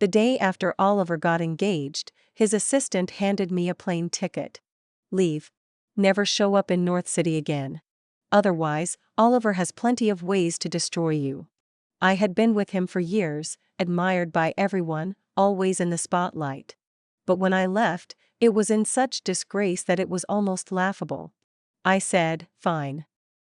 The day after Oliver got engaged, his assistant handed me a plane ticket. Leave. Never show up in North City again. Otherwise, Oliver has plenty of ways to destroy you. I had been with him for years, admired by everyone, always in the spotlight. But when I left, it was in such disgrace that it was almost laughable. I said, fine.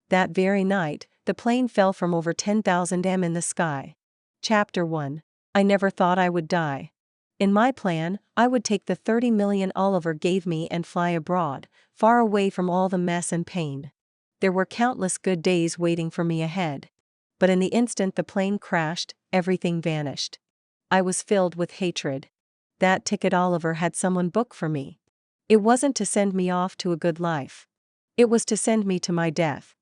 That very night, the plane fell from over 10,000 m in the sky. Chapter 1. I never thought I would die. In my plan, I would take the 30 million Oliver gave me and fly abroad, far away from all the mess and pain. There were countless good days waiting for me ahead. But in the instant the plane crashed, everything vanished. I was filled with hatred. That ticket Oliver had someone book for me. It wasn't to send me off to a good life. It was to send me to my death.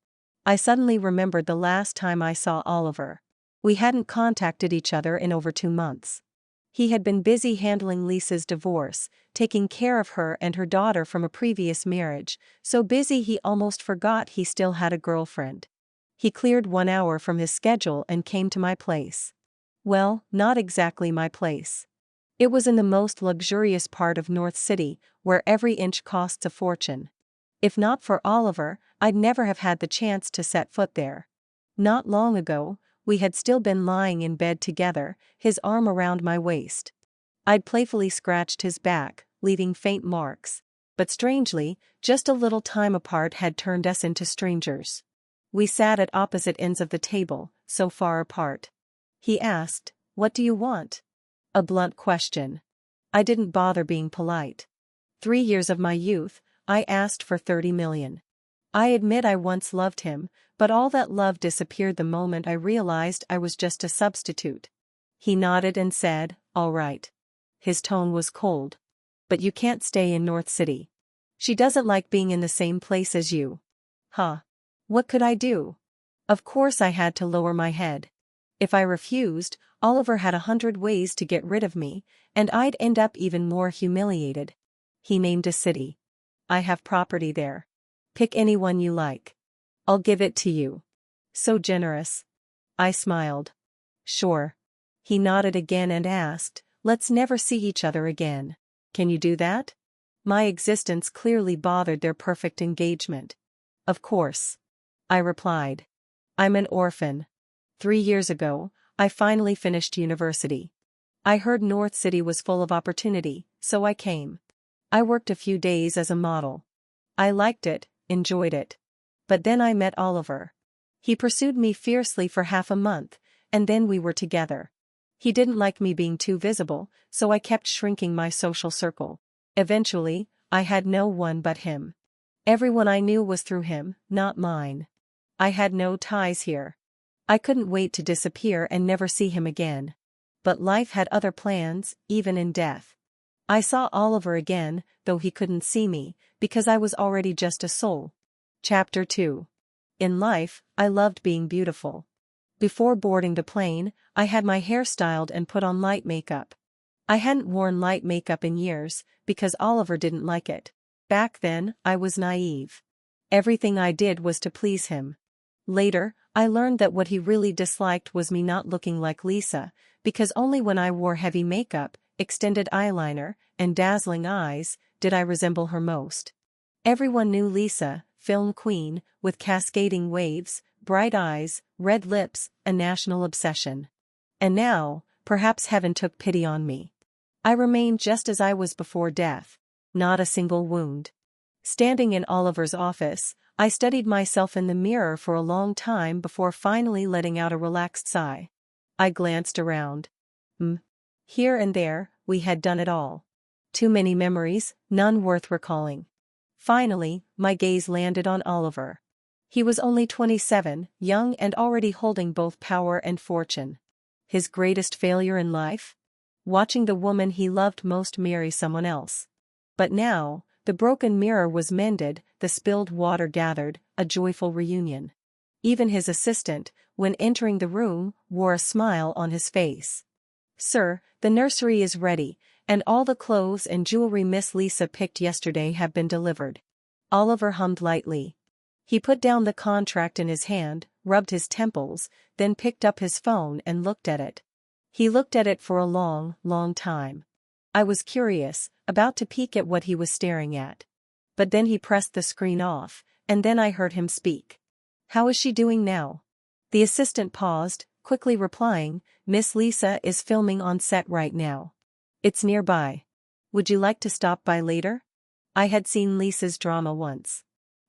I suddenly remembered the last time I saw Oliver. We hadn't contacted each other in over 2 months. He had been busy handling Lisa's divorce, taking care of her and her daughter from a previous marriage, so busy he almost forgot he still had a girlfriend. He cleared 1 hour from his schedule and came to my place. Well, not exactly my place. It was in the most luxurious part of North City, where every inch costs a fortune. If not for Oliver, I'd never have had the chance to set foot there. Not long ago, we had still been lying in bed together, his arm around my waist. I'd playfully scratched his back, leaving faint marks. But strangely, just a little time apart had turned us into strangers. We sat at opposite ends of the table, so far apart. He asked, "What do you want?" A blunt question. I didn't bother being polite. 3 years of my youth, I asked for 30 million. I admit I once loved him, but all that love disappeared the moment I realized I was just a substitute. He nodded and said, "All right." His tone was cold. "But you can't stay in North City. She doesn't like being in the same place as you." Huh. What could I do? Of course I had to lower my head. If I refused, Oliver had 100 ways to get rid of me, and I'd end up even more humiliated. He named a city. "I have property there. Pick anyone you like. I'll give it to you." So generous. I smiled. "Sure." He nodded again and asked, "Let's never see each other again. Can you do that?" My existence clearly bothered their perfect engagement. "Of course," I replied. "I'm an orphan. 3 years ago, I finally finished university. I heard North City was full of opportunity, so I came. I worked a few days as a model. I liked it, enjoyed it. But then I met Oliver. He pursued me fiercely for half a month, and then we were together. He didn't like me being too visible, so I kept shrinking my social circle. Eventually, I had no one but him. Everyone I knew was through him, not mine. I had no ties here. I couldn't wait to disappear and never see him again. But life had other plans, even in death. I saw Oliver again, though he couldn't see me, because I was already just a soul. Chapter 2. In life, I loved being beautiful. Before boarding the plane, I had my hair styled and put on light makeup. I hadn't worn light makeup in years, because Oliver didn't like it. Back then, I was naive. Everything I did was to please him. Later, I learned that what he really disliked was me not looking like Lisa, because only when I wore heavy makeup, extended eyeliner, and dazzling eyes, did I resemble her most. Everyone knew Lisa, film queen, with cascading waves, bright eyes, red lips, a national obsession. And now, perhaps heaven took pity on me. I remained just as I was before death. Not a single wound. Standing in Oliver's office, I studied myself in the mirror for a long time before finally letting out a relaxed sigh. I glanced around. Here and there, we had done it all. Too many memories, none worth recalling. Finally, my gaze landed on Oliver. He was only 27, young and already holding both power and fortune. His greatest failure in life? Watching the woman he loved most marry someone else. But now, the broken mirror was mended, the spilled water gathered, a joyful reunion. Even his assistant, when entering the room, wore a smile on his face. "Sir, the nursery is ready, and all the clothes and jewelry Miss Lisa picked yesterday have been delivered." Oliver hummed lightly. He put down the contract in his hand, rubbed his temples, then picked up his phone and looked at it. He looked at it for a long, long time. I was curious, about to peek at what he was staring at. But then he pressed the screen off, and then I heard him speak. "How is she doing now?" The assistant paused, quickly replying, "Miss Lisa is filming on set right now. It's nearby. Would you like to stop by later?" I had seen Lisa's drama once.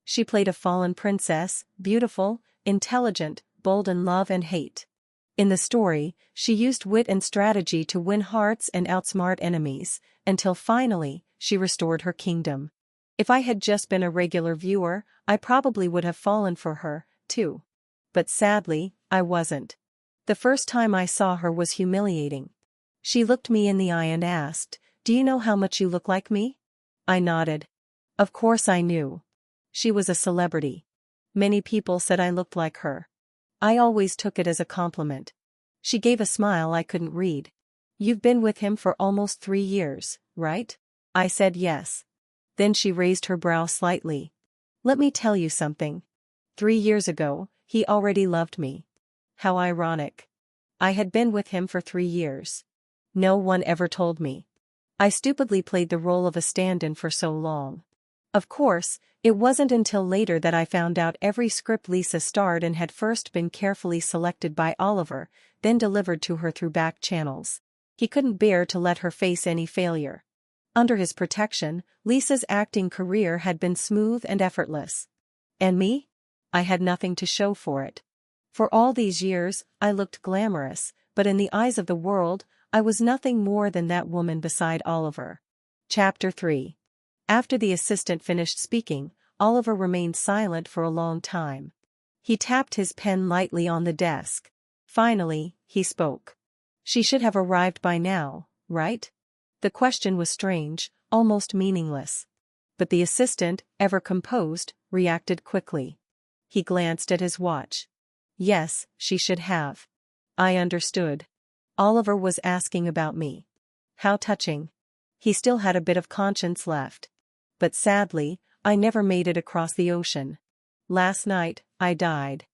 She played a fallen princess, beautiful, intelligent, bold in love and hate. In the story, she used wit and strategy to win hearts and outsmart enemies, until finally, she restored her kingdom. If I had just been a regular viewer, I probably would have fallen for her, too. But sadly, I wasn't. The first time I saw her was humiliating. She looked me in the eye and asked, "Do you know how much you look like me?" I nodded. Of course I knew. She was a celebrity. Many people said I looked like her. I always took it as a compliment. She gave a smile I couldn't read. "You've been with him for almost 3 years, right?" I said yes. Then she raised her brow slightly. "Let me tell you something. 3 years ago, he already loved me." How ironic. I had been with him for 3 years. No one ever told me. I stupidly played the role of a stand-in for so long. Of course, it wasn't until later that I found out every script Lisa starred in had first been carefully selected by Oliver, then delivered to her through back channels. He couldn't bear to let her face any failure. Under his protection, Lisa's acting career had been smooth and effortless. And me? I had nothing to show for it. For all these years, I looked glamorous, but in the eyes of the world, I was nothing more than that woman beside Oliver. Chapter 3. After the assistant finished speaking, Oliver remained silent for a long time. He tapped his pen lightly on the desk. Finally, he spoke. "She should have arrived by now, right?" The question was strange, almost meaningless. But the assistant, ever composed, reacted quickly. He glanced at his watch. "Yes, she should have." I understood. Oliver was asking about me. How touching. He still had a bit of conscience left. But sadly, I never made it across the ocean. Last night, I died.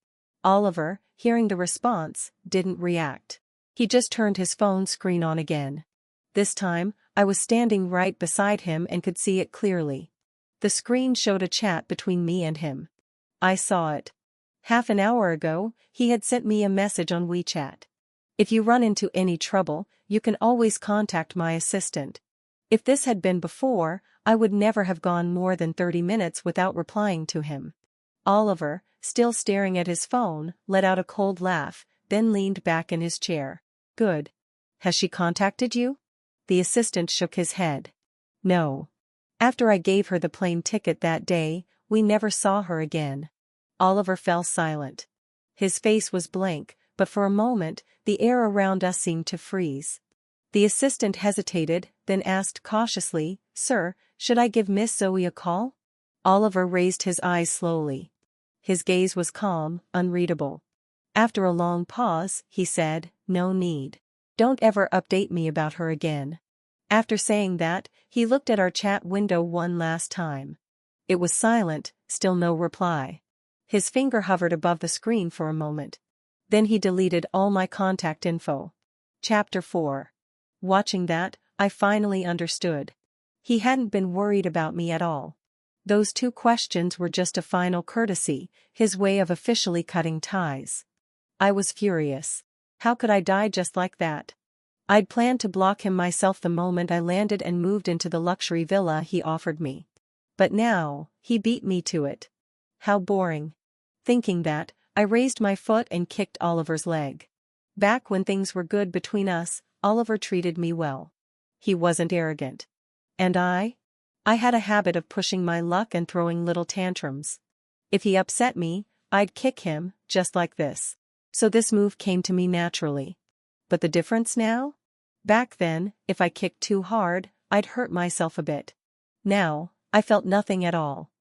Oliver, hearing the response, didn't react. He just turned his phone screen on again. This time, I was standing right beside him and could see it clearly. The screen showed a chat between me and him. I saw it. Half an hour ago, he had sent me a message on WeChat. "If you run into any trouble, you can always contact my assistant." If this had been before, I would never have gone more than 30 minutes without replying to him. Oliver, still staring at his phone, let out a cold laugh, then leaned back in his chair. "Good. Has she contacted you?" The assistant shook his head. "No. After I gave her the plane ticket that day, we never saw her again." Oliver fell silent. His face was blank, but for a moment, the air around us seemed to freeze. The assistant hesitated, then asked cautiously, "Sir, should I give Miss Zoe a call?" Oliver raised his eyes slowly. His gaze was calm, unreadable. After a long pause, he said, "No need. Don't ever update me about her again." After saying that, he looked at our chat window one last time. It was silent, still no reply. His finger hovered above the screen for a moment. Then he deleted all my contact info. Chapter 4. Watching that, I finally understood. He hadn't been worried about me at all. Those 2 questions were just a final courtesy, his way of officially cutting ties. I was furious. How could I die just like that? I'd planned to block him myself the moment I landed and moved into the luxury villa he offered me. But now, he beat me to it. How boring. Thinking that, I raised my foot and kicked Oliver's leg. Back when things were good between us, Oliver treated me well. He wasn't arrogant. And I had a habit of pushing my luck and throwing little tantrums. If he upset me, I'd kick him, just like this. So this move came to me naturally. But the difference now? Back then, if I kicked too hard, I'd hurt myself a bit. Now, I felt nothing at all.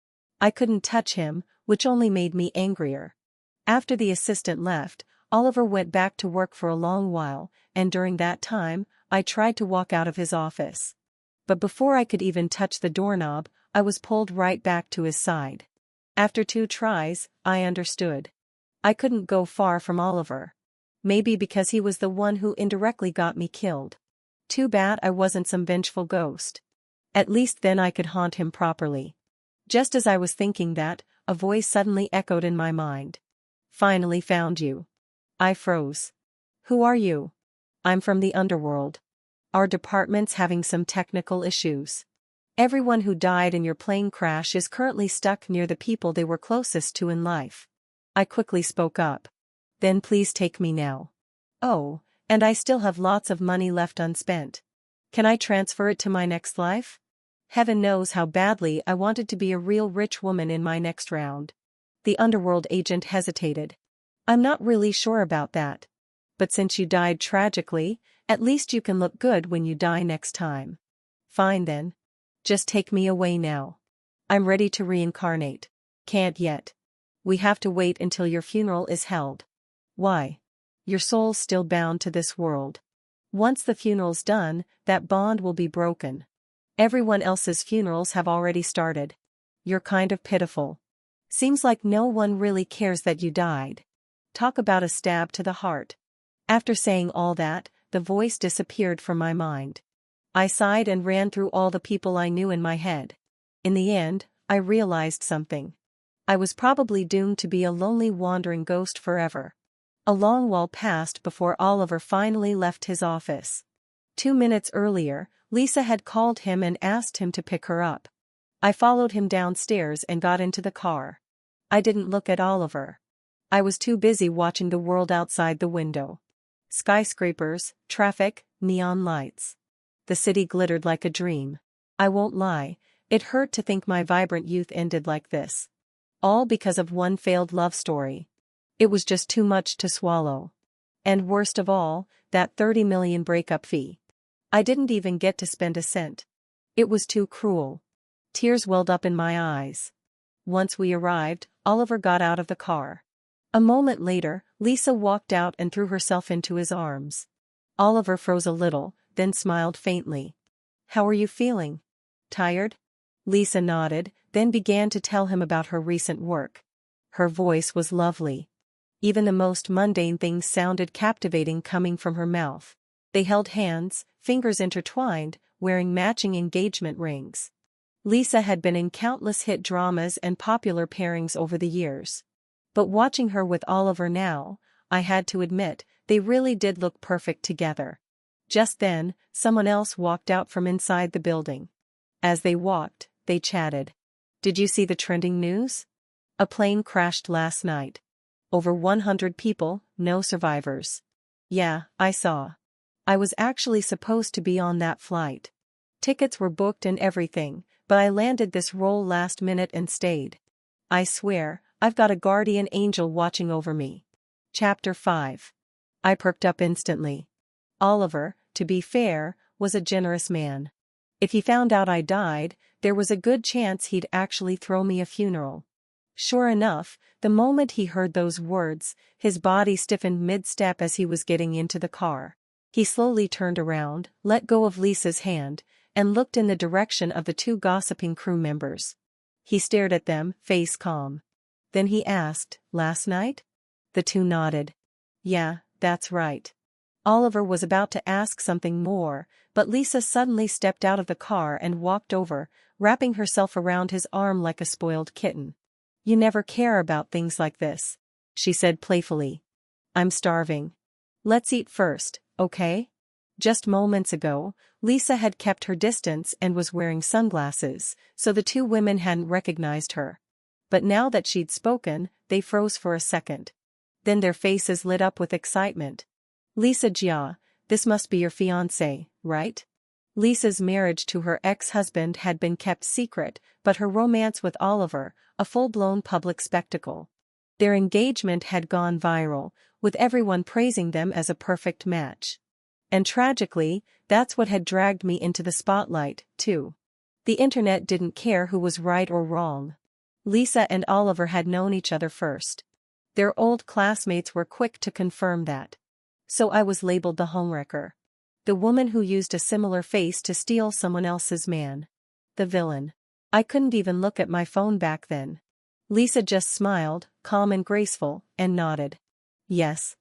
I couldn't touch him, which only made me angrier. After the assistant left, Oliver went back to work for a long while, and during that time, I tried to walk out of his office. But before I could even touch the doorknob, I was pulled right back to his side. After 2 tries, I understood. I couldn't go far from Oliver. Maybe because he was the one who indirectly got me killed. Too bad I wasn't some vengeful ghost. At least then I could haunt him properly. Just as I was thinking that, a voice suddenly echoed in my mind. Finally found you. I froze. Who are you? I'm from the underworld. Our department's having some technical issues. Everyone who died in your plane crash is currently stuck near the people they were closest to in life. I quickly spoke up. Then please take me now. Oh, and I still have lots of money left unspent. Can I transfer it to my next life? Heaven knows how badly I wanted to be a real rich woman in my next round. The underworld agent hesitated. I'm not really sure about that. But since you died tragically, at least you can look good when you die next time. Fine then. Just take me away now. I'm ready to reincarnate. Can't yet. We have to wait until your funeral is held. Why? Your soul's still bound to this world. Once the funeral's done, that bond will be broken. Everyone else's funerals have already started. You're kind of pitiful. Seems like no one really cares that you died. Talk about a stab to the heart. After saying all that, the voice disappeared from my mind. I sighed and ran through all the people I knew in my head. In the end, I realized something. I was probably doomed to be a lonely wandering ghost forever. A long while passed before Oliver finally left his office. 2 minutes earlier, Lisa had called him and asked him to pick her up. I followed him downstairs and got into the car. I didn't look at Oliver. I was too busy watching the world outside the window. Skyscrapers, traffic, neon lights. The city glittered like a dream. I won't lie, it hurt to think my vibrant youth ended like this. All because of one failed love story. It was just too much to swallow. And worst of all, that 30 million breakup fee. I didn't even get to spend a cent. It was too cruel. Tears welled up in my eyes. Once we arrived, Oliver got out of the car. A moment later, Lisa walked out and threw herself into his arms. Oliver froze a little, then smiled faintly. How are you feeling? Tired? Lisa nodded, then began to tell him about her recent work. Her voice was lovely. Even the most mundane things sounded captivating coming from her mouth. They held hands, fingers intertwined, wearing matching engagement rings. Lisa had been in countless hit dramas and popular pairings over the years. But watching her with Oliver now, I had to admit, they really did look perfect together. Just then, someone else walked out from inside the building. As they walked, they chatted. Did you see the trending news? A plane crashed last night. Over 100 people, no survivors. Yeah, I saw. I was actually supposed to be on that flight. Tickets were booked and everything, but I landed this role last minute and stayed. I swear, I've got a guardian angel watching over me. Chapter 5. I perked up instantly. Oliver, to be fair, was a generous man. If he found out I died, there was a good chance he'd actually throw me a funeral. Sure enough, the moment he heard those words, his body stiffened mid-step as he was getting into the car. He slowly turned around, let go of Lisa's hand, and looked in the direction of the 2 gossiping crew members. He stared at them, face calm. Then he asked, "Last night?" The 2 nodded. "Yeah, that's right." Oliver was about to ask something more, but Lisa suddenly stepped out of the car and walked over, wrapping herself around his arm like a spoiled kitten. "You never care about things like this," she said playfully. "I'm starving. Let's eat first, okay?" Just moments ago, Lisa had kept her distance and was wearing sunglasses, so the 2 women hadn't recognized her. But now that she'd spoken, they froze for a second. Then their faces lit up with excitement. "Lisa Jia, this must be your fiancé, right?" Lisa's marriage to her ex-husband had been kept secret, but her romance with Oliver, a full-blown public spectacle. Their engagement had gone viral, with everyone praising them as a perfect match. And tragically, that's what had dragged me into the spotlight, too. The internet didn't care who was right or wrong. Lisa and Oliver had known each other first. Their old classmates were quick to confirm that. So I was labeled the homewrecker. The woman who used a similar face to steal someone else's man. The villain. I couldn't even look at my phone back then. Lisa just smiled, calm and graceful, and nodded. "Yes.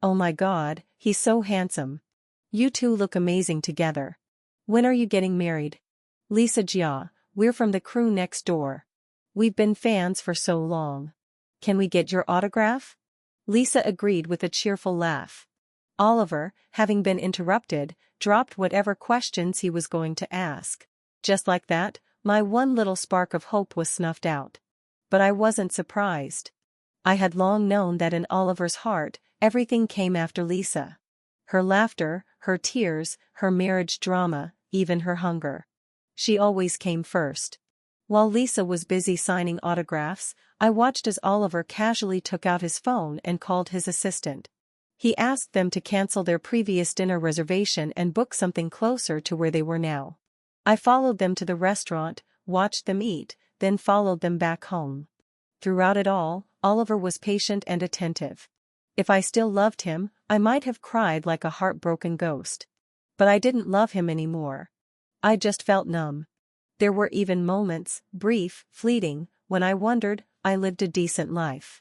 Oh my God, he's so handsome. You two look amazing together. When are you getting married? Lisa Jia, we're from the crew next door. We've been fans for so long. Can we get your autograph? Lisa agreed with a cheerful laugh. Oliver, having been interrupted, dropped whatever questions he was going to ask. Just like that, my one little spark of hope was snuffed out. But I wasn't surprised. I had long known that in Oliver's heart, everything came after Lisa. Her laughter, her tears, her marriage drama, even her hunger. She always came first. While Lisa was busy signing autographs, I watched as Oliver casually took out his phone and called his assistant. He asked them to cancel their previous dinner reservation and book something closer to where they were now. I followed them to the restaurant, watched them eat, then followed them back home. Throughout it all, Oliver was patient and attentive. If I still loved him, I might have cried like a heartbroken ghost. But I didn't love him anymore. I just felt numb. There were even moments, brief, fleeting, when I wondered, I lived a decent life.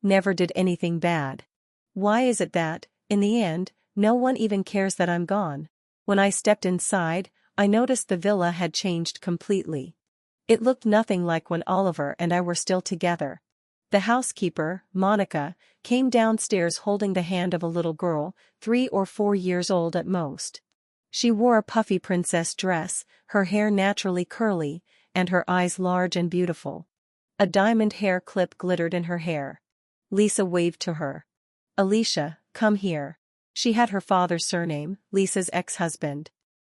Never did anything bad. Why is it that, in the end, no one even cares that I'm gone? When I stepped inside, I noticed the villa had changed completely. It looked nothing like when Oliver and I were still together. The housekeeper, Monica, came downstairs holding the hand of a little girl, 3 or 4 years old at most. She wore a puffy princess dress, her hair naturally curly, and her eyes large and beautiful. A diamond hair clip glittered in her hair. Lisa waved to her. Alicia, come here. She had her father's surname, Lisa's ex-husband.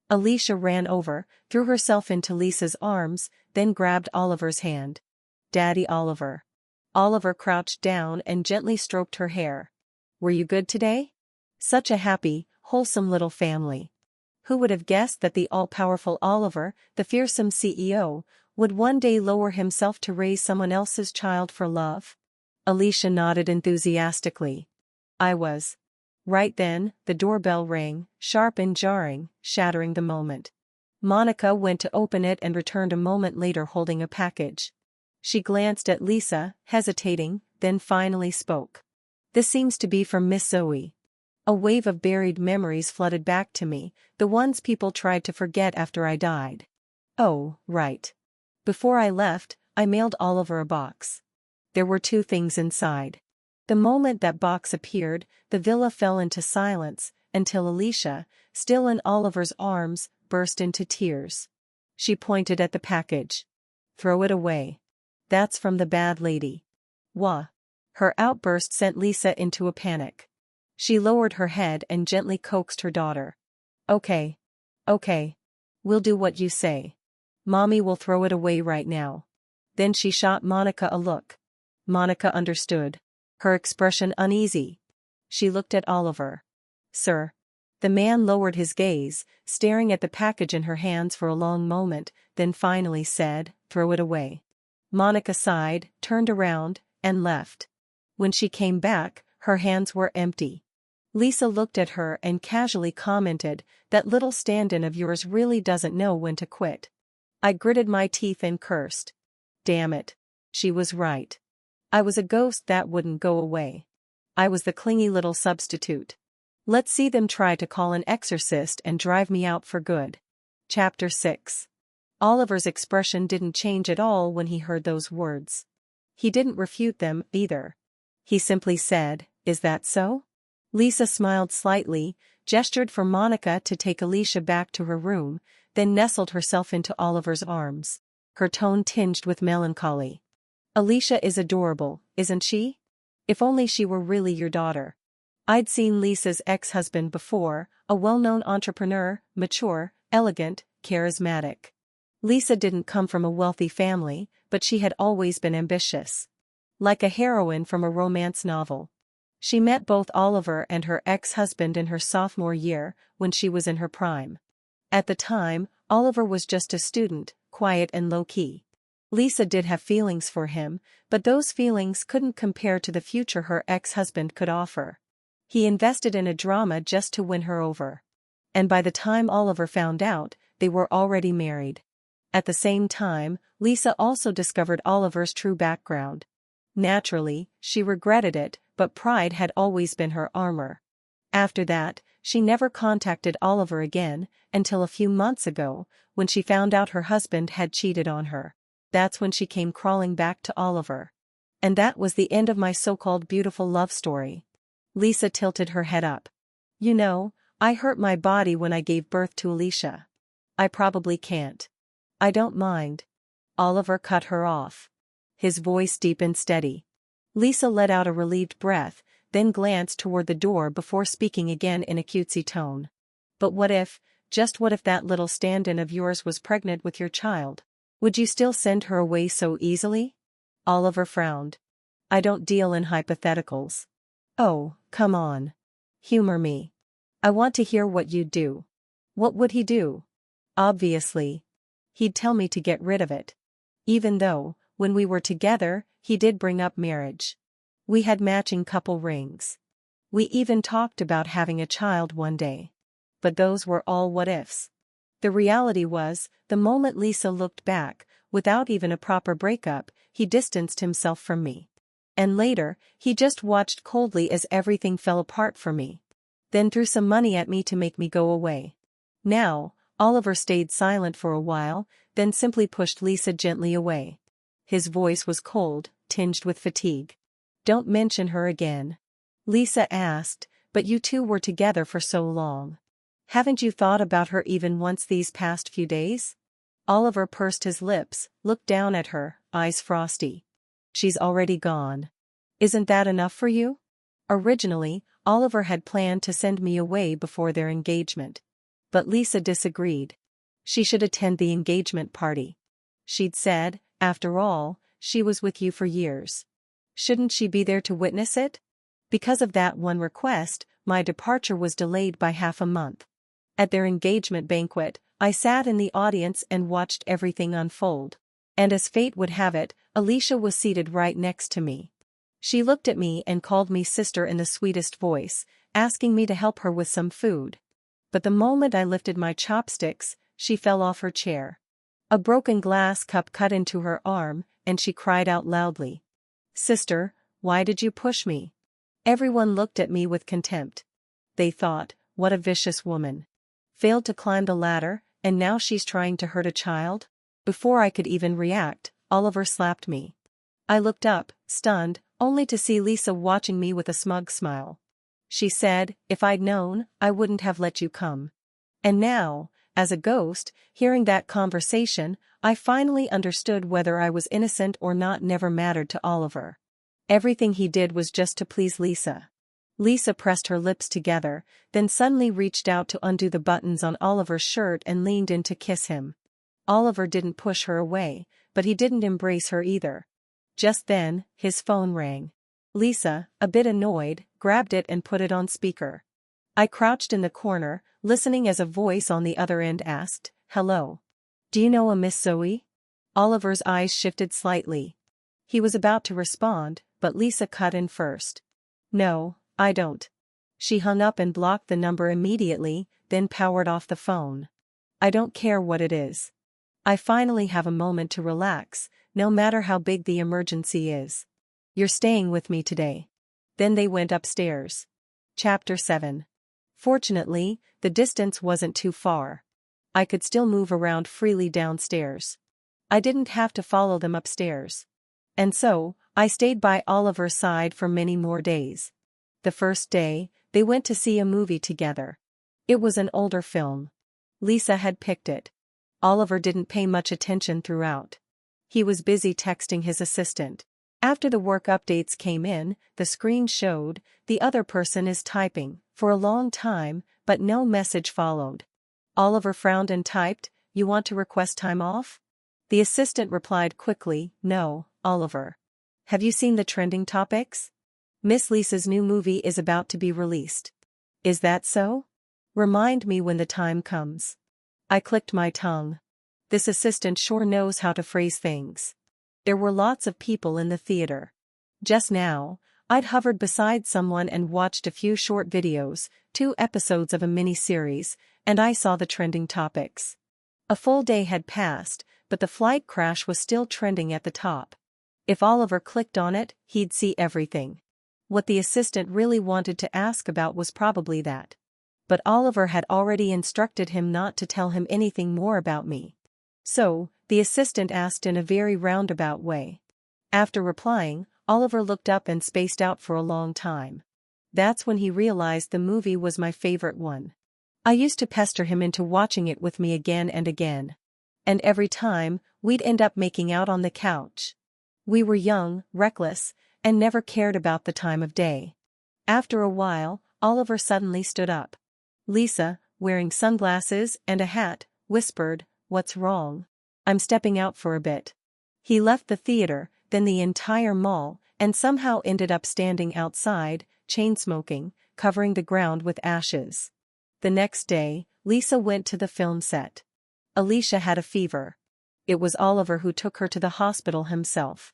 Alicia ran over, threw herself into Lisa's arms, then grabbed Oliver's hand. Daddy Oliver. Oliver crouched down and gently stroked her hair. Were you good today? Such a happy, wholesome little family. Who would have guessed that the all-powerful Oliver, the fearsome CEO, would one day lower himself to raise someone else's child for love? Alicia nodded enthusiastically. I was. Right then, the doorbell rang, sharp and jarring, shattering the moment. Monica went to open it and returned a moment later holding a package. She glanced at Lisa, hesitating, then finally spoke. This seems to be from Miss Zoe. A wave of buried memories flooded back to me, the ones people tried to forget after I died. Oh, right. Before I left, I mailed Oliver a box. There were 2 things inside. The moment that box appeared, the villa fell into silence, until Alicia, still in Oliver's arms, burst into tears. She pointed at the package. Throw it away. That's from the bad lady. Wah. Her outburst sent Lisa into a panic. She lowered her head and gently coaxed her daughter. Okay. Okay. We'll do what you say. Mommy will throw it away right now. Then she shot Monica a look. Monica understood. Her expression uneasy. She looked at Oliver. Sir. The man lowered his gaze, staring at the package in her hands for a long moment, then finally said, throw it away. Monica sighed, turned around, and left. When she came back, her hands were empty. Lisa looked at her and casually commented, that little stand-in of yours really doesn't know when to quit. I gritted my teeth and cursed. Damn it. She was right. I was a ghost that wouldn't go away. I was the clingy little substitute. Let's see them try to call an exorcist and drive me out for good. Chapter 6. Oliver's expression didn't change at all when he heard those words. He didn't refute them, either. He simply said, Is that so? Lisa smiled slightly, gestured for Monica to take Alicia back to her room, then nestled herself into Oliver's arms. Her tone tinged with melancholy. Alicia is adorable, isn't she? If only she were really your daughter. I'd seen Lisa's ex-husband before, a well-known entrepreneur, mature, elegant, charismatic. Lisa didn't come from a wealthy family, but she had always been ambitious. Like a heroine from a romance novel. She met both Oliver and her ex-husband in her sophomore year, when she was in her prime. At the time, Oliver was just a student, quiet and low-key. Lisa did have feelings for him, but those feelings couldn't compare to the future her ex-husband could offer. He invested in a drama just to win her over. And by the time Oliver found out, they were already married. At the same time, Lisa also discovered Oliver's true background. Naturally, she regretted it, but pride had always been her armor. After that, she never contacted Oliver again, until a few months ago, when she found out her husband had cheated on her. That's when she came crawling back to Oliver. And that was the end of my so-called beautiful love story. Lisa tilted her head up. You know, I hurt my body when I gave birth to Alicia. I probably can't. I don't mind. Oliver cut her off. His voice deep and steady. Lisa let out a relieved breath, then glanced toward the door before speaking again in a cutesy tone. But what if, just what if that little stand-in of yours was pregnant with your child? Would you still send her away so easily? Oliver frowned. I don't deal in hypotheticals. Oh, come on. Humor me. I want to hear what you'd do. What would he do? Obviously. He'd tell me to get rid of it. Even though, when we were together, he did bring up marriage. We had matching couple rings. We even talked about having a child one day. But those were all what-ifs. The reality was, the moment Lisa looked back, without even a proper breakup, he distanced himself from me. And later, he just watched coldly as everything fell apart for me. Then threw some money at me to make me go away. Now, Oliver stayed silent for a while, then simply pushed Lisa gently away. His voice was cold, tinged with fatigue. Don't mention her again. Lisa asked, but you two were together for so long. Haven't you thought about her even once these past few days? Oliver pursed his lips, looked down at her, eyes frosty. She's already gone. Isn't that enough for you? Originally, Oliver had planned to send me away before their engagement. But Lisa disagreed. She should attend the engagement party. She'd said, after all, she was with you for years. Shouldn't she be there to witness it? Because of that one request, my departure was delayed by half a month. At their engagement banquet, I sat in the audience and watched everything unfold. And as fate would have it, Alicia was seated right next to me. She looked at me and called me sister in the sweetest voice, asking me to help her with some food. But the moment I lifted my chopsticks, she fell off her chair. A broken glass cup cut into her arm, and she cried out loudly. Sister, why did you push me? Everyone looked at me with contempt. They thought, what a vicious woman. Failed to climb the ladder, and now she's trying to hurt a child? Before I could even react, Oliver slapped me. I looked up, stunned, only to see Lisa watching me with a smug smile. She said, if I'd known, I wouldn't have let you come. And now, as a ghost, hearing that conversation, I finally understood whether I was innocent or not never mattered to Oliver. Everything he did was just to please Lisa. Lisa pressed her lips together, then suddenly reached out to undo the buttons on Oliver's shirt and leaned in to kiss him. Oliver didn't push her away, but he didn't embrace her either. Just then, his phone rang. Lisa, a bit annoyed, grabbed it and put it on speaker. I crouched in the corner, listening as a voice on the other end asked, hello. Do you know a Miss Zoe? Oliver's eyes shifted slightly. He was about to respond, but Lisa cut in first. No, I don't. She hung up and blocked the number immediately, then powered off the phone. I don't care what it is. I finally have a moment to relax, no matter how big the emergency is. You're staying with me today. Then they went upstairs. Chapter 7. Fortunately, the distance wasn't too far. I could still move around freely downstairs. I didn't have to follow them upstairs. And so, I stayed by Oliver's side for many more days. The first day, they went to see a movie together. It was an older film. Lisa had picked it. Oliver didn't pay much attention throughout. He was busy texting his assistant. After the work updates came in, the screen showed, the other person is typing, for a long time, but no message followed. Oliver frowned and typed, you want to request time off? The assistant replied quickly, no, Oliver. Have you seen the trending topics? Miss Lisa's new movie is about to be released. Is that so? Remind me when the time comes. I clicked my tongue. This assistant sure knows how to phrase things. There were lots of people in the theater. Just now, I'd hovered beside someone and watched a few short videos, 2 episodes of a mini-series, and I saw the trending topics. A full day had passed, but the flight crash was still trending at the top. If Oliver clicked on it, he'd see everything. What the assistant really wanted to ask about was probably that. But Oliver had already instructed him not to tell him anything more about me. So, the assistant asked in a very roundabout way. After replying, Oliver looked up and spaced out for a long time. That's when he realized the movie was my favorite one. I used to pester him into watching it with me again and again. And every time, we'd end up making out on the couch. We were young, reckless, and never cared about the time of day. After a while, Oliver suddenly stood up. Lisa, wearing sunglasses and a hat, whispered, "What's wrong?" "I'm stepping out for a bit." He left the theater, then the entire mall, and somehow ended up standing outside, chain-smoking, covering the ground with ashes. The next day, Lisa went to the film set. Alicia had a fever. It was Oliver who took her to the hospital himself.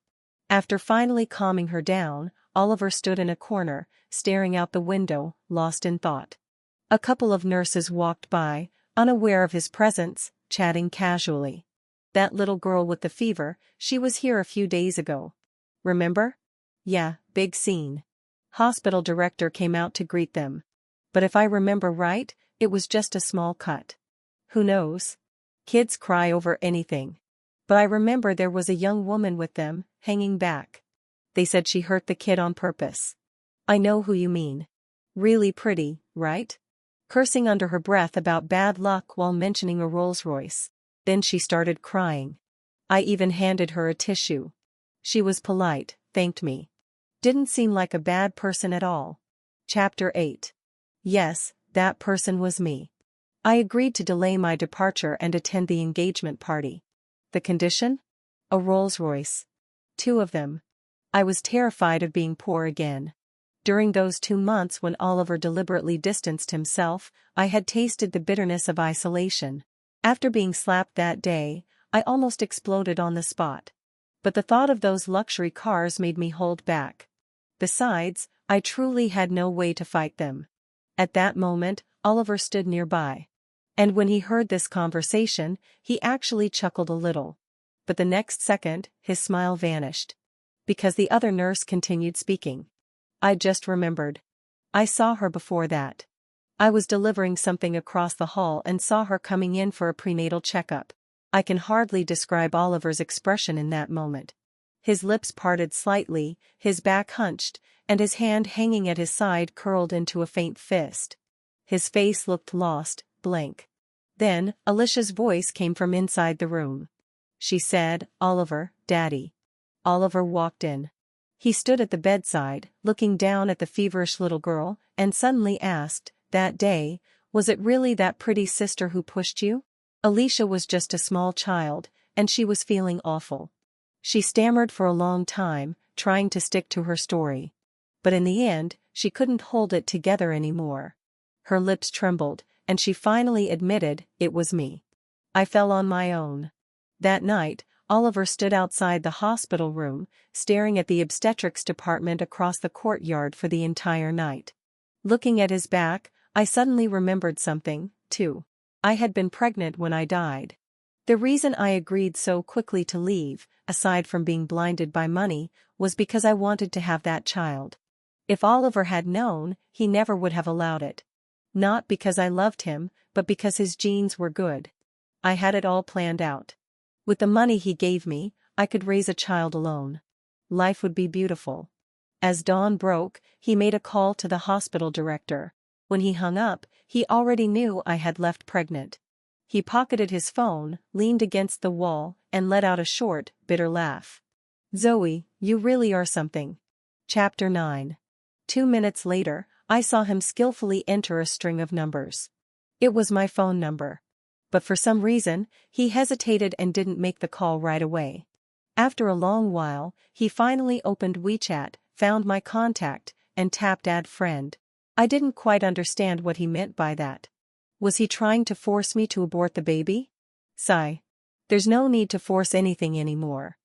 After finally calming her down, Oliver stood in a corner, staring out the window, lost in thought. A couple of nurses walked by, unaware of his presence, chatting casually. "That little girl with the fever, she was here a few days ago. Remember?" "Yeah, big scene." Hospital director came out to greet them. "But if I remember right, it was just a small cut." "Who knows? Kids cry over anything. But I remember there was a young woman with them, hanging back. They said she hurt the kid on purpose." "I know who you mean. Really pretty, right?" Cursing under her breath about bad luck while mentioning a Rolls-Royce. Then she started crying. I even handed her a tissue. She was polite, thanked me. Didn't seem like a bad person at all. Chapter 8. Yes, that person was me. I agreed to delay my departure and attend the engagement party. The condition? A Rolls-Royce. 2 of them. I was terrified of being poor again. During those 2 months when Oliver deliberately distanced himself, I had tasted the bitterness of isolation. After being slapped that day, I almost exploded on the spot. But the thought of those luxury cars made me hold back. Besides, I truly had no way to fight them. At that moment, Oliver stood nearby. And when he heard this conversation, he actually chuckled a little. But the next second, his smile vanished. Because the other nurse continued speaking. "I just remembered. I saw her before that. I was delivering something across the hall and saw her coming in for a prenatal checkup." I can hardly describe Oliver's expression in that moment. His lips parted slightly, his back hunched, and his hand hanging at his side curled into a faint fist. His face looked lost, blank. Then, Alicia's voice came from inside the room. She said, "Oliver, Daddy." Oliver walked in. He stood at the bedside, looking down at the feverish little girl, and suddenly asked, "That day, was it really that pretty sister who pushed you?" Alicia was just a small child, and she was feeling awful. She stammered for a long time, trying to stick to her story. But in the end, she couldn't hold it together anymore. Her lips trembled, and she finally admitted, "It was me. I fell on my own." That night, Oliver stood outside the hospital room, staring at the obstetrics department across the courtyard for the entire night. Looking at his back, I suddenly remembered something, too. I had been pregnant when I died. The reason I agreed so quickly to leave, aside from being blinded by money, was because I wanted to have that child. If Oliver had known, he never would have allowed it. Not because I loved him, but because his genes were good. I had it all planned out. With the money he gave me, I could raise a child alone. Life would be beautiful. As dawn broke, he made a call to the hospital director. When he hung up, he already knew I had left pregnant. He pocketed his phone, leaned against the wall, and let out a short, bitter laugh. "Zoe, you really are something." Chapter 9. 2 minutes later, I saw him skillfully enter a string of numbers. It was my phone number. But for some reason, he hesitated and didn't make the call right away. After a long while, he finally opened WeChat, found my contact, and tapped Add Friend. I didn't quite understand what he meant by that. Was he trying to force me to abort the baby? Sigh. There's no need to force anything anymore.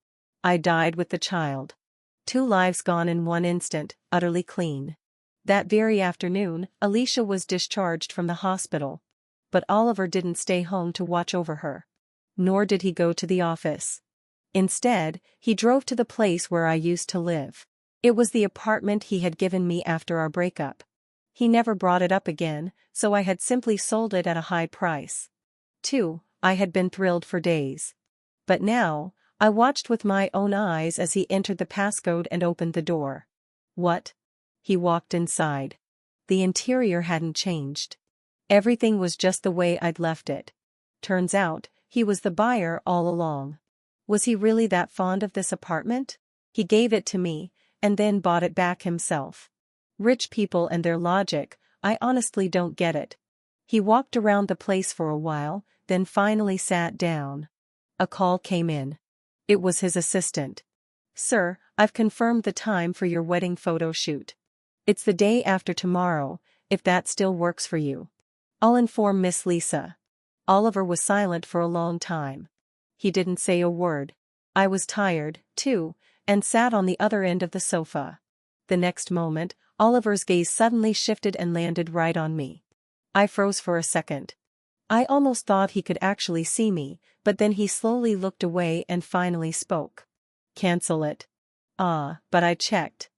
I died with the child. 2 lives gone in one instant, utterly clean. That very afternoon, Alicia was discharged from the hospital. But Oliver didn't stay home to watch over her. Nor did he go to the office. Instead, he drove to the place where I used to live. It was the apartment he had given me after our breakup. He never brought it up again, so I had simply sold it at a high price. 2. I had been thrilled for days. But now, I watched with my own eyes as he entered the passcode and opened the door. What? He walked inside. The interior hadn't changed. Everything was just the way I'd left it. Turns out, he was the buyer all along. Was he really that fond of this apartment? He gave it to me, and then bought it back himself. Rich people and their logic, I honestly don't get it. He walked around the place for a while, then finally sat down. A call came in. It was his assistant. Sir, I've confirmed the time for your wedding photo shoot. It's the day after tomorrow, if that still works for you. I'll inform Miss Lisa. Oliver was silent for a long time. He didn't say a word. I was tired, too, and sat on the other end of the sofa. The next moment, Oliver's gaze suddenly shifted and landed right on me. I froze for a second. I almost thought he could actually see me, but then he slowly looked away and finally spoke. Cancel it. But I checked.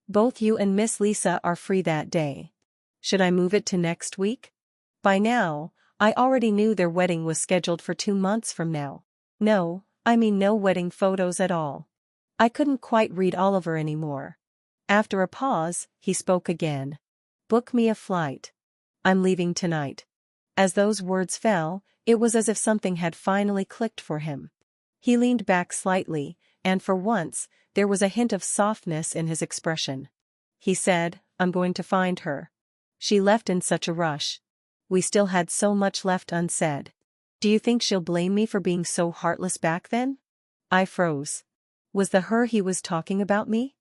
Both you and Miss Lisa are free that day. Should I move it to next week? By now, I already knew their wedding was scheduled for 2 months from now. No, I mean no wedding photos at all. I couldn't quite read Oliver anymore. After a pause, he spoke again. Book me a flight. I'm leaving tonight. As those words fell, it was as if something had finally clicked for him. He leaned back slightly, and for once, there was a hint of softness in his expression. He said, I'm going to find her. She left in such a rush. We still had so much left unsaid. Do you think she'll blame me for being so heartless back then? I froze. Was the her he was talking about me?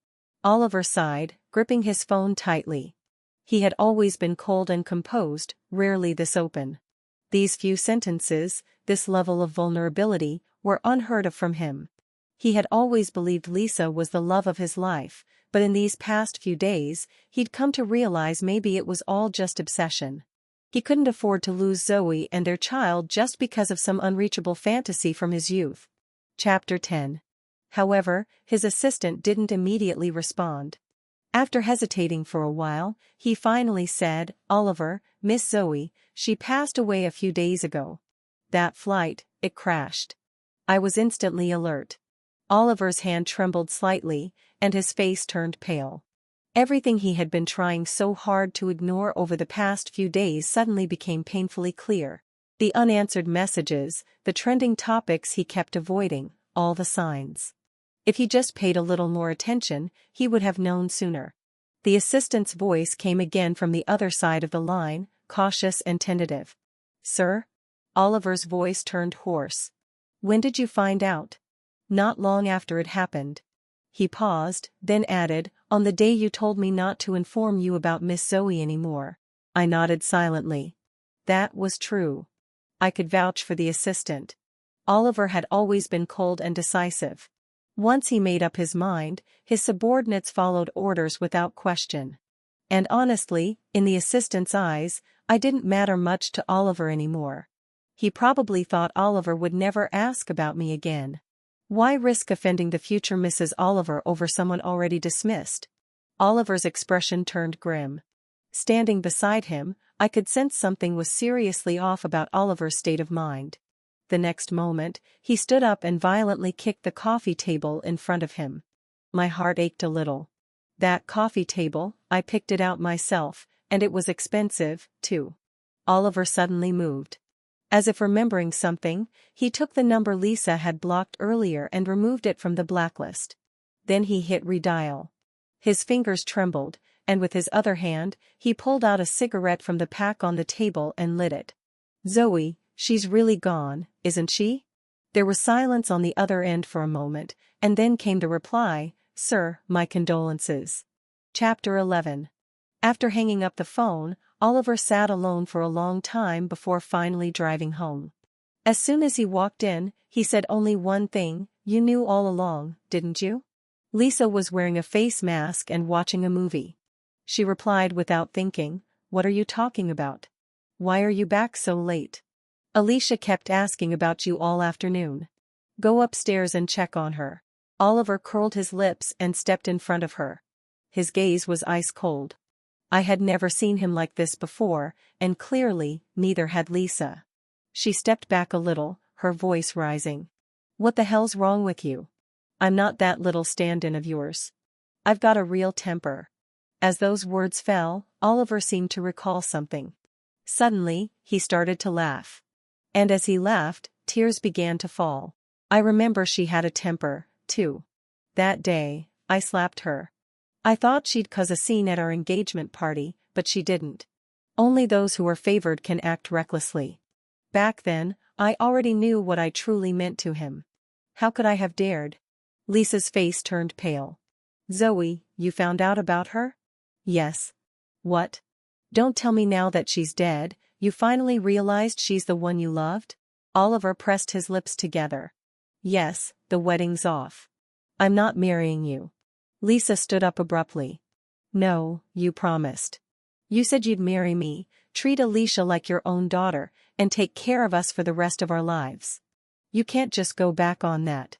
Oliver sighed, gripping his phone tightly. He had always been cold and composed, rarely this open. These few sentences, this level of vulnerability, were unheard of from him. He had always believed Lisa was the love of his life, but in these past few days, he'd come to realize maybe it was all just obsession. He couldn't afford to lose Zoe and their child just because of some unreachable fantasy from his youth. Chapter 10. However, his assistant didn't immediately respond. After hesitating for a while, he finally said, Oliver, Miss Zoe, she passed away a few days ago. That flight, it crashed. I was instantly alert. Oliver's hand trembled slightly, and his face turned pale. Everything he had been trying so hard to ignore over the past few days suddenly became painfully clear. The unanswered messages, the trending topics he kept avoiding, all the signs. If he just paid a little more attention, he would have known sooner. The assistant's voice came again from the other side of the line, cautious and tentative. Sir? Oliver's voice turned hoarse. When did you find out? Not long after it happened. He paused, then added, on the day you told me not to inform you about Miss Zoe anymore. I nodded silently. That was true. I could vouch for the assistant. Oliver had always been cold and decisive. Once he made up his mind, his subordinates followed orders without question. And honestly, in the assistant's eyes, I didn't matter much to Oliver anymore. He probably thought Oliver would never ask about me again. Why risk offending the future Mrs. Oliver over someone already dismissed? Oliver's expression turned grim. Standing beside him, I could sense something was seriously off about Oliver's state of mind. The next moment, he stood up and violently kicked the coffee table in front of him. My heart ached a little. That coffee table, I picked it out myself, and it was expensive, too. Oliver suddenly moved. As if remembering something, he took the number Lisa had blocked earlier and removed it from the blacklist. Then he hit redial. His fingers trembled, and with his other hand, he pulled out a cigarette from the pack on the table and lit it. Zoe, she's really gone, isn't she? There was silence on the other end for a moment, and then came the reply, Sir, my condolences. Chapter 11. After hanging up the phone, Oliver sat alone for a long time before finally driving home. As soon as he walked in, he said only one thing, you knew all along, didn't you? Lisa was wearing a face mask and watching a movie. She replied without thinking, what are you talking about? Why are you back so late? Alicia kept asking about you all afternoon. Go upstairs and check on her. Oliver curled his lips and stepped in front of her. His gaze was ice cold. I had never seen him like this before, and clearly, neither had Lisa. She stepped back a little, her voice rising. "What the hell's wrong with you? I'm not that little stand-in of yours. I've got a real temper." As those words fell, Oliver seemed to recall something. Suddenly, he started to laugh. And as he laughed, tears began to fall. I remember she had a temper, too. That day, I slapped her. I thought she'd cause a scene at our engagement party, but she didn't. Only those who are favored can act recklessly. Back then, I already knew what I truly meant to him. How could I have dared? Lisa's face turned pale. "Zoe, you found out about her?" "Yes." "What? Don't tell me now that she's dead, you finally realized she's the one you loved?" Oliver pressed his lips together. "Yes, the wedding's off. I'm not marrying you." Lisa stood up abruptly. "No, you promised. You said you'd marry me, treat Alicia like your own daughter, and take care of us for the rest of our lives. You can't just go back on that."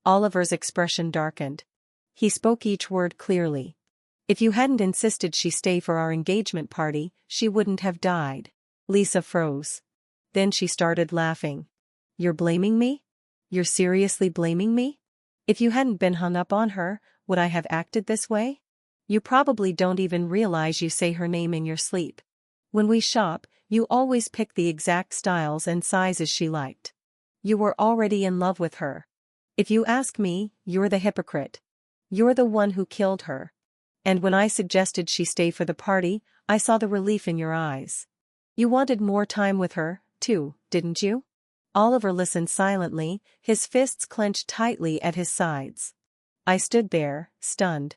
Oliver's expression darkened. He spoke each word clearly. "If you hadn't insisted she stay for our engagement party, she wouldn't have died." Lisa froze. Then she started laughing. "You're blaming me? You're seriously blaming me? If you hadn't been hung up on her, would I have acted this way? You probably don't even realize you say her name in your sleep. When we shop, you always pick the exact styles and sizes she liked. You were already in love with her. If you ask me, you're the hypocrite. You're the one who killed her. And when I suggested she stay for the party, I saw the relief in your eyes. You wanted more time with her, too, didn't you?" Oliver listened silently, his fists clenched tightly at his sides. I stood there, stunned.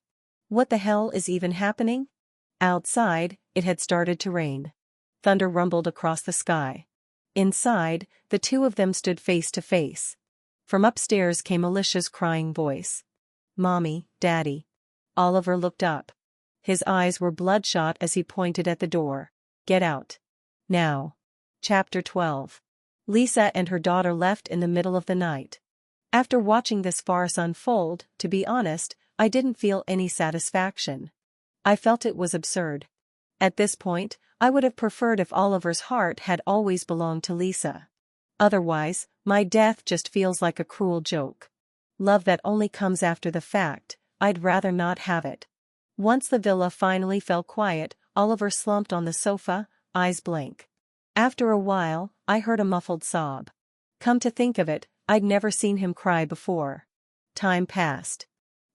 What the hell is even happening? Outside, it had started to rain. Thunder rumbled across the sky. Inside, the two of them stood face to face. From upstairs came Alicia's crying voice. "Mommy, Daddy." Oliver looked up. His eyes were bloodshot as he pointed at the door. "Get out. Now." Chapter 12. Lisa and her daughter left in the middle of the night. After watching this farce unfold, to be honest, I didn't feel any satisfaction. I felt it was absurd. At this point, I would have preferred if Oliver's heart had always belonged to Lisa. Otherwise, my death just feels like a cruel joke. Love that only comes after the fact, I'd rather not have it. Once the villa finally fell quiet, Oliver slumped on the sofa, eyes blank. After a while, I heard a muffled sob. Come to think of it, I'd never seen him cry before. Time passed.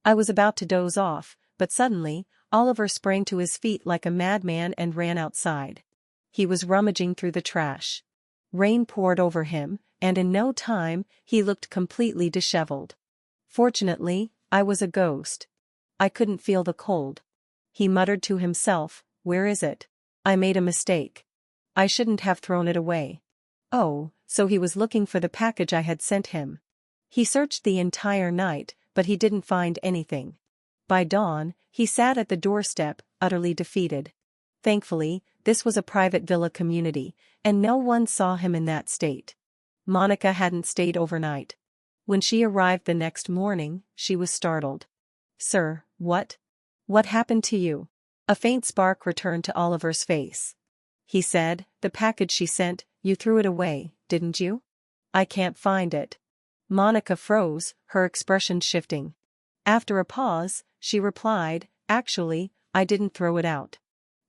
I was about to doze off, but suddenly, Oliver sprang to his feet like a madman and ran outside. He was rummaging through the trash. Rain poured over him, and in no time, he looked completely disheveled. Fortunately, I was a ghost. I couldn't feel the cold. He muttered to himself, "Where is it? I made a mistake. I shouldn't have thrown it away." Oh, so he was looking for the package I had sent him. He searched the entire night, but he didn't find anything. By dawn, he sat at the doorstep, utterly defeated. Thankfully, this was a private villa community, and no one saw him in that state. Monica hadn't stayed overnight. When she arrived the next morning, she was startled. "Sir, what? What happened to you?" A faint spark returned to Oliver's face. He said, "The package she sent, you threw it away, didn't you?" "I can't find it." Monica froze, her expression shifting. After a pause, she replied, "Actually, I didn't throw it out."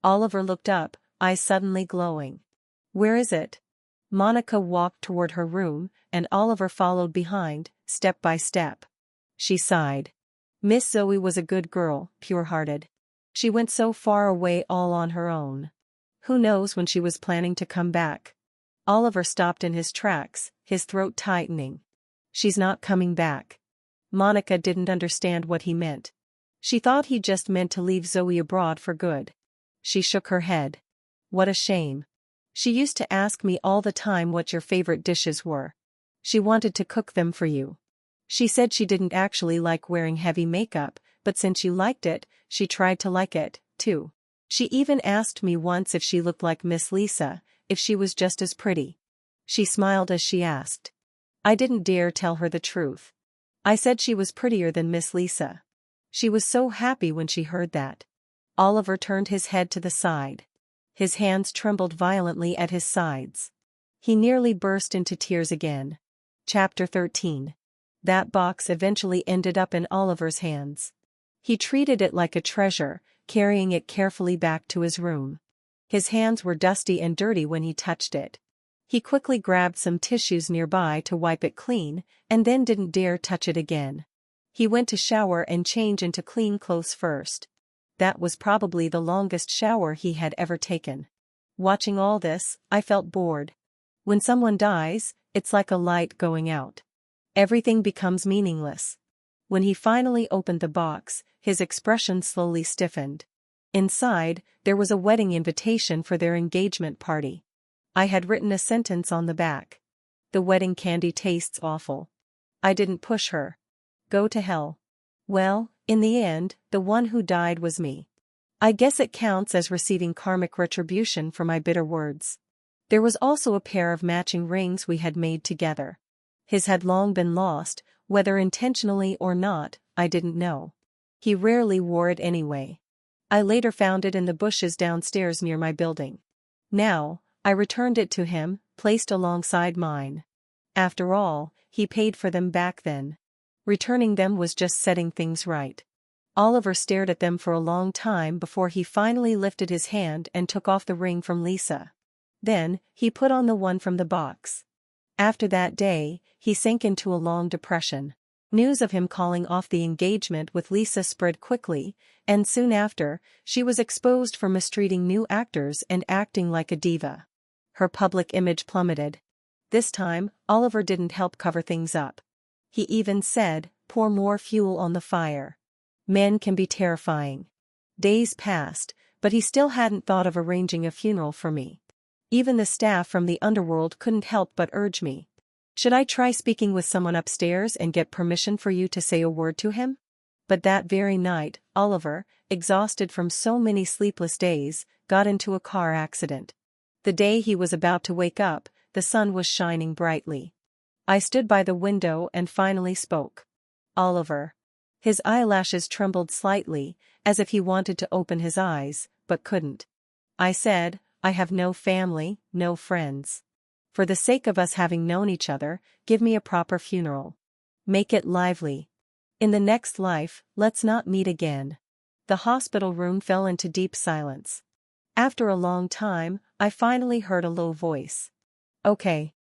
Oliver looked up, eyes suddenly glowing. "Where is it?" Monica walked toward her room, and Oliver followed behind, step by step. She sighed. Miss Zoe was a good girl, pure-hearted. She went so far away all on her own. Who knows when she was planning to come back? Oliver stopped in his tracks, his throat tightening. "She's not coming back." Monica didn't understand what he meant. She thought he just meant to leave Zoe abroad for good. She shook her head. "What a shame. She used to ask me all the time what your favorite dishes were. She wanted to cook them for you. She said she didn't actually like wearing heavy makeup, but since you liked it, she tried to like it, too. She even asked me once if she looked like Miss Lisa, if she was just as pretty." She smiled as she asked. I didn't dare tell her the truth. I said she was prettier than Miss Lisa. She was so happy when she heard that. Oliver turned his head to the side. His hands trembled violently at his sides. He nearly burst into tears again. Chapter 13. That box eventually ended up in Oliver's hands. He treated it like a treasure, carrying it carefully back to his room. His hands were dusty and dirty when he touched it. He quickly grabbed some tissues nearby to wipe it clean, and then didn't dare touch it again. He went to shower and change into clean clothes first. That was probably the longest shower he had ever taken. Watching all this, I felt bored. When someone dies, it's like a light going out. Everything becomes meaningless. When he finally opened the box, his expression slowly stiffened. Inside, there was a wedding invitation for their engagement party. I had written a sentence on the back. The wedding candy tastes awful. I didn't push her. Go to hell. Well, in the end, the one who died was me. I guess it counts as receiving karmic retribution for my bitter words. There was also a pair of matching rings we had made together. His had long been lost, whether intentionally or not, I didn't know. He rarely wore it anyway. I later found it in the bushes downstairs near my building. Now, I returned it to him, placed alongside mine. After all, he paid for them back then. Returning them was just setting things right. Oliver stared at them for a long time before he finally lifted his hand and took off the ring from Lisa. Then, he put on the one from the box. After that day, he sank into a long depression. News of him calling off the engagement with Lisa spread quickly, and soon after, she was exposed for mistreating new actors and acting like a diva. Her public image plummeted. This time, Oliver didn't help cover things up. He even said, "Pour more fuel on the fire." Men can be terrifying. Days passed, but he still hadn't thought of arranging a funeral for me. Even the staff from the underworld couldn't help but urge me. Should I try speaking with someone upstairs and get permission for you to say a word to him? But that very night, Oliver, exhausted from so many sleepless days, got into a car accident. The day he was about to wake up, the sun was shining brightly. I stood by the window and finally spoke. Oliver. His eyelashes trembled slightly, as if he wanted to open his eyes, but couldn't. I said, "I have no family, no friends. For the sake of us having known each other, give me a proper funeral. Make it lively. In the next life, let's not meet again." The hospital room fell into deep silence. After a long time, I finally heard a low voice. "Okay.